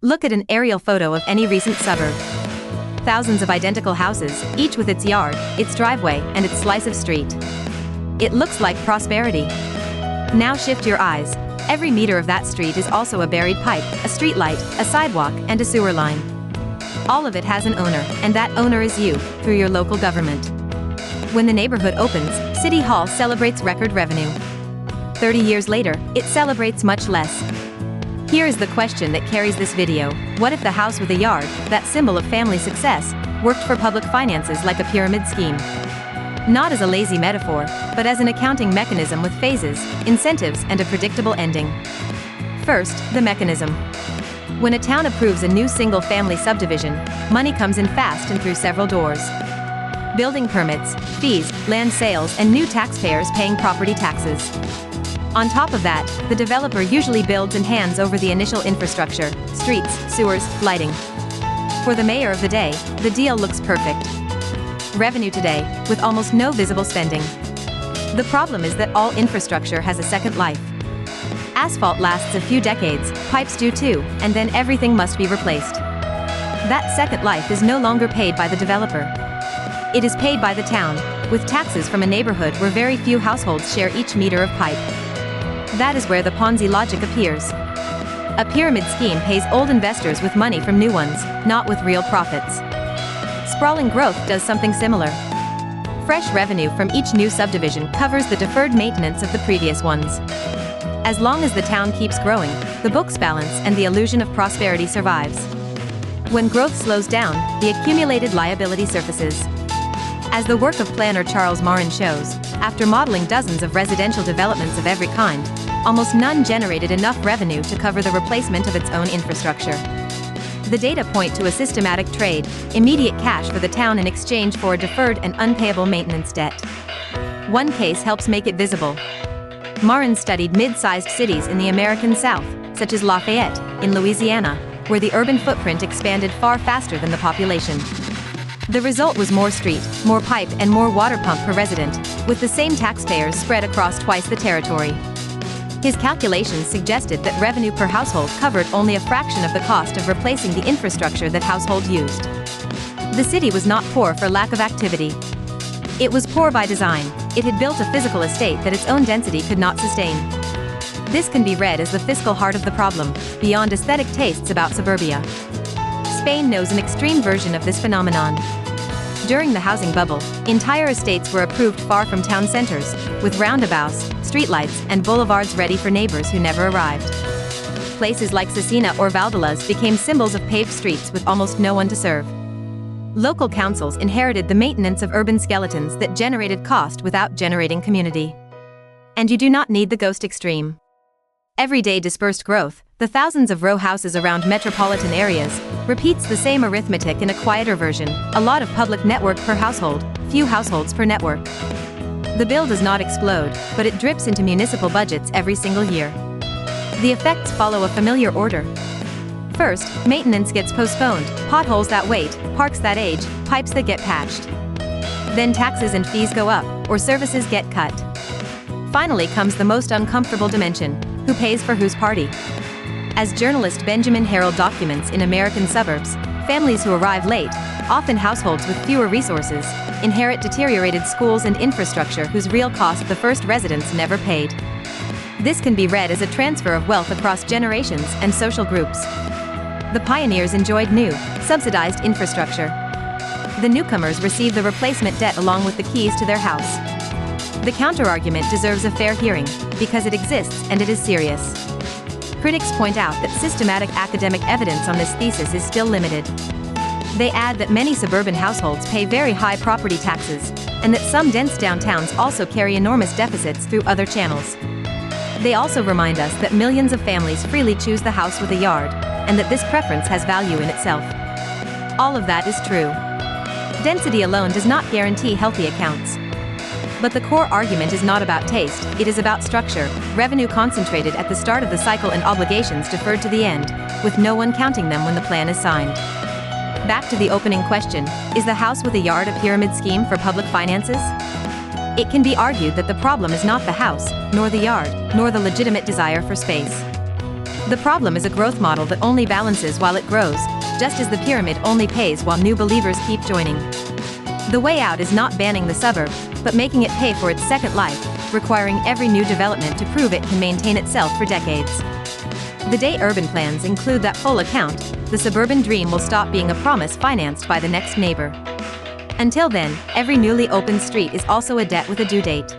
Look at an aerial photo of any recent suburb. Thousands of identical houses, each with its yard, its driveway, and its slice of street. It looks like prosperity. Now shift your eyes. Every meter of that street is also a buried pipe, a streetlight, a sidewalk, and a sewer line. All of it has an owner, and that owner is you, through your local government. When the neighborhood opens, City Hall celebrates record revenue. 30 years later, it celebrates much less. Here is the question that carries this video: what if the house with a yard, that symbol of family success, worked for public finances like a pyramid scheme? Not as a lazy metaphor, but as an accounting mechanism with phases, incentives, and a predictable ending. First, the mechanism. When a town approves a new single-family subdivision, money comes in fast and through several doors. Building permits, fees, land sales, and new taxpayers paying property taxes. On top of that, the developer usually builds and hands over the initial infrastructure: streets, sewers, lighting. For the mayor of the day, the deal looks perfect. Revenue today, with almost no visible spending. The problem is that all infrastructure has a second life. Asphalt lasts a few decades, pipes do too, and then everything must be replaced. That second life is no longer paid by the developer. It is paid by the town, with taxes from a neighborhood where very few households share each meter of pipe. That is where the Ponzi logic appears. A pyramid scheme pays old investors with money from new ones, not with real profits. Sprawling growth does something similar. Fresh revenue from each new subdivision covers the deferred maintenance of the previous ones. As long as the town keeps growing, the books balance and the illusion of prosperity survives. When growth slows down, the accumulated liability surfaces. As the work of planner Charles Marin shows, after modeling dozens of residential developments of every kind, almost none generated enough revenue to cover the replacement of its own infrastructure. The data point to a systematic trade, immediate cash for the town in exchange for a deferred and unpayable maintenance debt. One case helps make it visible. Marin studied mid-sized cities in the American South, such as Lafayette, in Louisiana, where the urban footprint expanded far faster than the population. The result was more street, more pipe, and more water pump per resident, with the same taxpayers spread across twice the territory. His calculations suggested that revenue per household covered only a fraction of the cost of replacing the infrastructure that household used. The city was not poor for lack of activity. It was poor by design. It had built a physical estate that its own density could not sustain. This can be read as the fiscal heart of the problem, beyond aesthetic tastes about suburbia. Spain knows an extreme version of this phenomenon. During the housing bubble, entire estates were approved far from town centers, with roundabouts, streetlights, and boulevards ready for neighbors who never arrived. Places like Cecina or Valdelas became symbols of paved streets with almost no one to serve. Local councils inherited the maintenance of urban skeletons that generated cost without generating community. And you do not need the ghost extreme. Everyday dispersed growth, the thousands of row houses around metropolitan areas, repeats the same arithmetic in a quieter version: a lot of public network per household, few households per network. The bill does not explode, but it drips into municipal budgets every single year. The effects follow a familiar order. First, maintenance gets postponed, potholes that wait, parks that age, pipes that get patched. Then taxes and fees go up, or services get cut. Finally comes the most uncomfortable dimension: who pays for whose party? As journalist Benjamin Harrell documents in American Suburbs, families who arrive late, often households with fewer resources, inherit deteriorated schools and infrastructure whose real cost the first residents never paid. This can be read as a transfer of wealth across generations and social groups. The pioneers enjoyed new, subsidized infrastructure. The newcomers receive the replacement debt along with the keys to their house. The counterargument deserves a fair hearing, because it exists and it is serious. Critics point out that systematic academic evidence on this thesis is still limited. They add that many suburban households pay very high property taxes, and that some dense downtowns also carry enormous deficits through other channels. They also remind us that millions of families freely choose the house with a yard, and that this preference has value in itself. All of that is true. Density alone does not guarantee healthy accounts. But the core argument is not about taste, it is about structure: revenue concentrated at the start of the cycle and obligations deferred to the end, with no one counting them when the plan is signed. Back to the opening question: is the house with a yard a pyramid scheme for public finances? It can be argued that the problem is not the house, nor the yard, nor the legitimate desire for space. The problem is a growth model that only balances while it grows, just as the pyramid only pays while new believers keep joining. The way out is not banning the suburb, but making it pay for its second life, requiring every new development to prove it can maintain itself for decades. The day urban plans include that full account, the suburban dream will stop being a promise financed by the next neighbor. Until then, every newly opened street is also a debt with a due date.